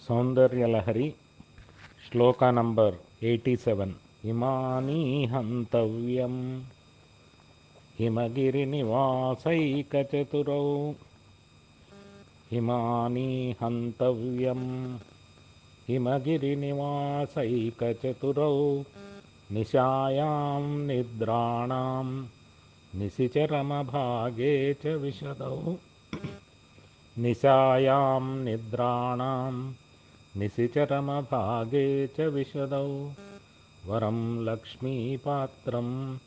Soundarya Lahari Sloka number 87. Himaaneehanthavyam Himagirinivaasaikachathurau. Himaaneehanthavyam Himagirinivaasaikachathurau. Nishaayaam Nidraanaam Nishi Charamabhaagey cha Vishadau. Nishaayaam Nidraanaam Nishi Charamabhaagey cha Vishadau. Varam Lakshmeepaathram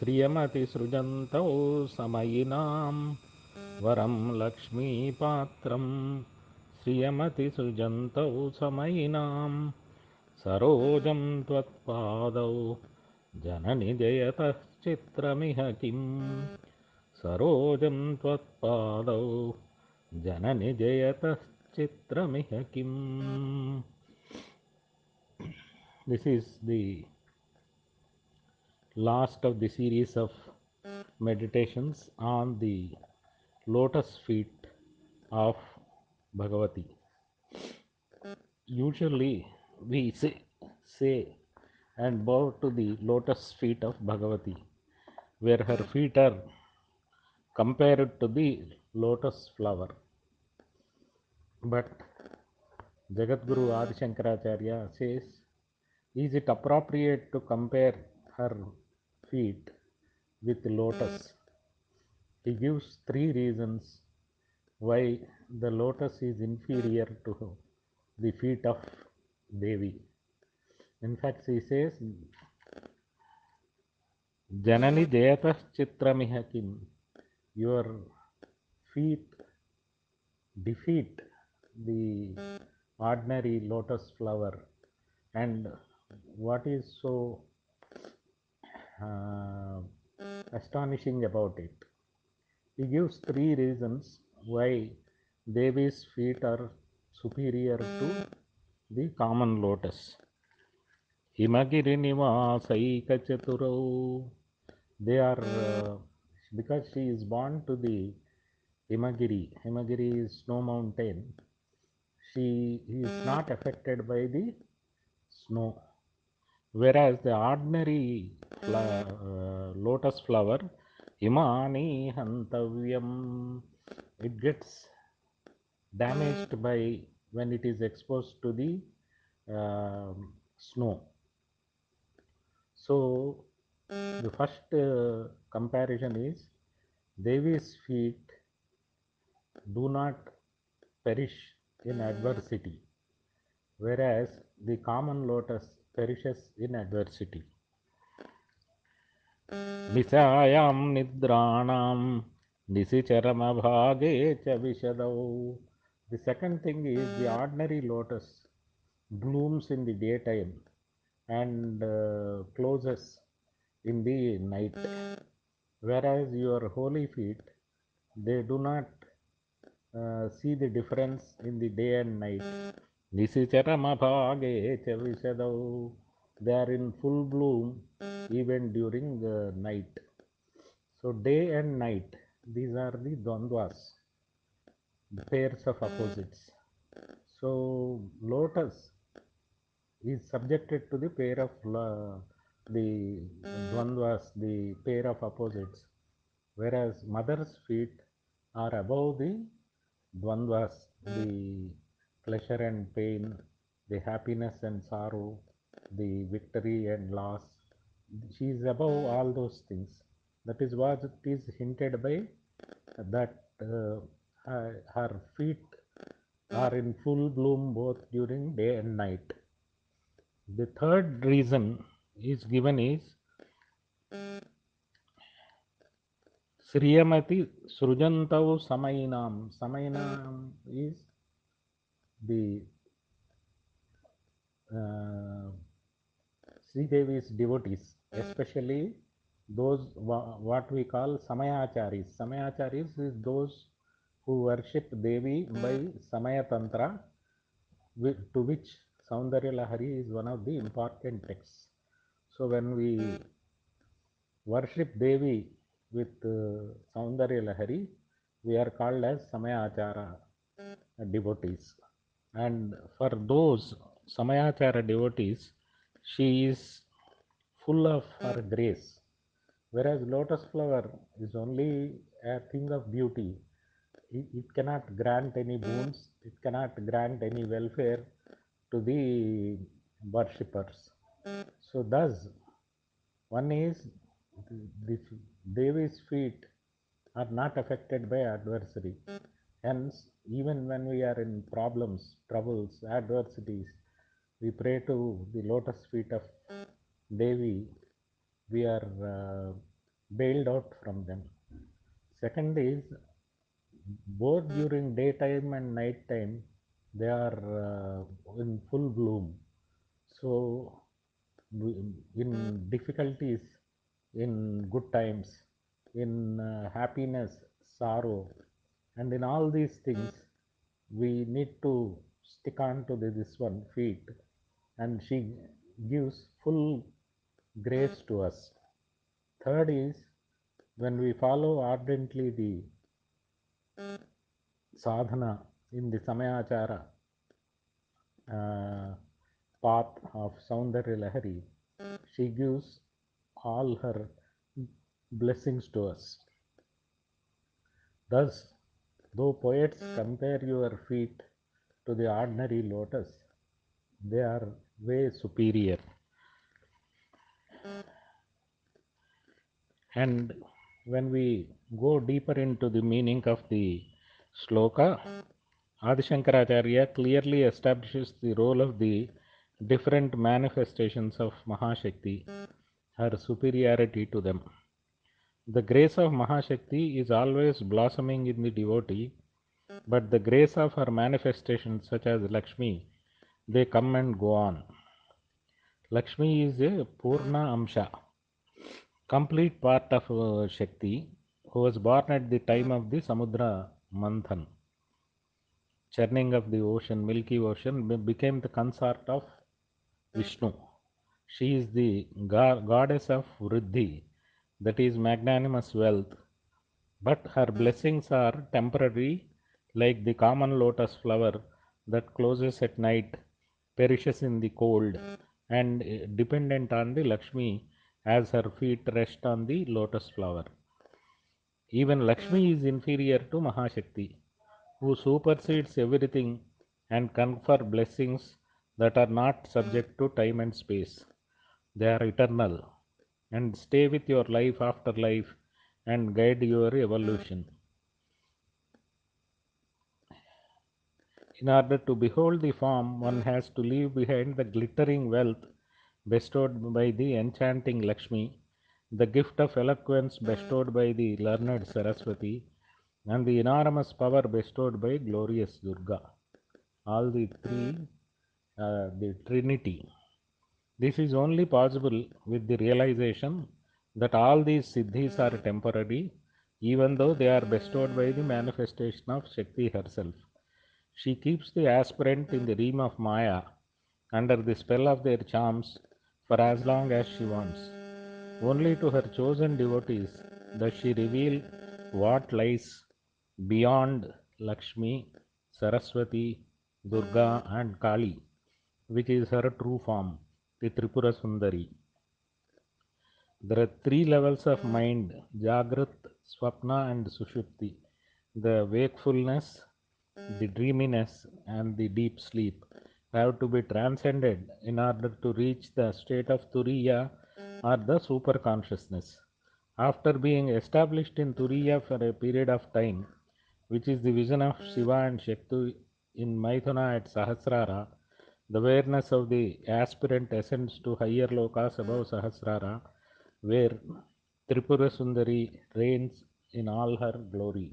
Shriyamathisrujanthau Samayinaam. Varam Lakshmeepaathram Shriyamathisrujanthau Samayinaam. Sarojam Thvathpaadau Janani Jayathashchithramiha kim. Sarojam Thvathpaadau Janani Jayathashchithramiha kim. This is the last of the series of meditations on the lotus feet of Bhagavati. Usually we say and bow to the lotus feet of Bhagavati, where her feet are compared to the lotus flower. But Jagadguru Adi Shankaracharya says, is it appropriate to compare her feet with lotus? He gives three reasons why the lotus is inferior to the feet of Devi. In fact, he says, Janani Jayathashchithramiha kim. Your feet defeat the ordinary lotus flower. And what is so astonishing about it? He gives three reasons why Devi's feet are superior to the common lotus. Himagirinivaasaikachathurau. They are because she is born to the Himagiri. Himagiri is snow mountain. She is not affected by the snow. Whereas the ordinary lotus flower, Himaaneehanthavyam, it gets damaged by when it is exposed to the snow. So the first comparison is Devi's feet do not perish in adversity, whereas the common lotus perishes in adversity. Nishaayaam Nidraanaam Nishi Charamabhaagey cha Vishadau. The second thing is the ordinary lotus blooms in the daytime and closes in the night, whereas your holy feet, they do not see the difference in the day and night. Nishi Charamabhaagey cha Vishadau. They are in full bloom even during the night. So day and night, these are the Dvandvas, the pairs of opposites. So lotus is subjected to the pair of the Dvandvas, the pair of opposites, whereas mother's feet are above the Dvandvas, the pleasure and pain, the happiness and sorrow, the victory and loss. She is above all those things. That is what it is hinted by that her feet are in full bloom both during day and night. The third reason is given is Shriyamathisrujanthau Samayinaam. Samayinaam is the Sri Devi's devotees, especially those what we call Samayacharis. Samayacharis is those who worship Devi by Samaya Tantra, to which Soundarya Lahari is one of the important texts. So when we worship Devi with Soundarya Lahari, we are called as Samayachara devotees. And for those Samayachara devotees, she is full of her grace. Whereas lotus flower is only a thing of beauty. It cannot grant any boons, it cannot grant any welfare to the worshippers. So thus, one is the Devi's feet are not affected by adversary. Hence, even when we are in problems, troubles, adversities, we pray to the lotus feet of Devi, we are bailed out from them. Second is, both during daytime and night time, they are in full bloom. So, in difficulties, in good times, in happiness, sorrow, and in all these things, we need to stick on to this one feet, and she gives full grace to us. Third is, when we follow ardently the sadhana in the Samayachara path of Soundarya Lahari, she gives all her blessings to us. Thus, though poets compare your feet to the ordinary lotus, they are way superior. And when we go deeper into the meaning of the sloka, Adi Shankaracharya clearly establishes the role of the different manifestations of Mahashakti, her superiority to them. The grace of Mahashakti is always blossoming in the devotee, but the grace of her manifestations, such as Lakshmi, they come and go on. Lakshmi is a Purna Amsha, complete part of Shakti, who was born at the time of the Samudra Manthan, churning of the ocean, Milky Ocean, became the consort of Vishnu. She is the goddess of Vriddhi, that is magnanimous wealth, but her blessings are temporary, like the common lotus flower that closes at night, perishes in the cold, and dependent on the Lakshmi as her feet rest on the lotus flower. Even Lakshmi is inferior to Mahashakti, who supersedes everything and confer blessings that are not subject to time and space. They are eternal and stay with your life after life and guide your evolution. In order to behold the form, one has to leave behind the glittering wealth bestowed by the enchanting Lakshmi, the gift of eloquence bestowed by the learned Saraswati, and the enormous power bestowed by glorious Durga. All the three, the Trinity. This is only possible with the realization that all these siddhis are temporary, even though they are bestowed by the manifestation of Shakti herself. She keeps the aspirant in the realm of Maya under the spell of their charms for as long as she wants. Only to her chosen devotees does she reveal what lies beyond Lakshmi, Saraswati, Durga, and Kali, which is her true form, the Tripura Sundari. There are three levels of mind: Jagrat, Swapna, and Sushupti. The wakefulness, the dreaminess, and the deep sleep have to be transcended in order to reach the state of Turiya or the super consciousness. After being established in Turiya for a period of time, which is the vision of Shiva and Shakti in Maithuna at Sahasrara, the awareness of the aspirant ascends to higher lokas above Sahasrara, where Tripura Sundari reigns in all her glory.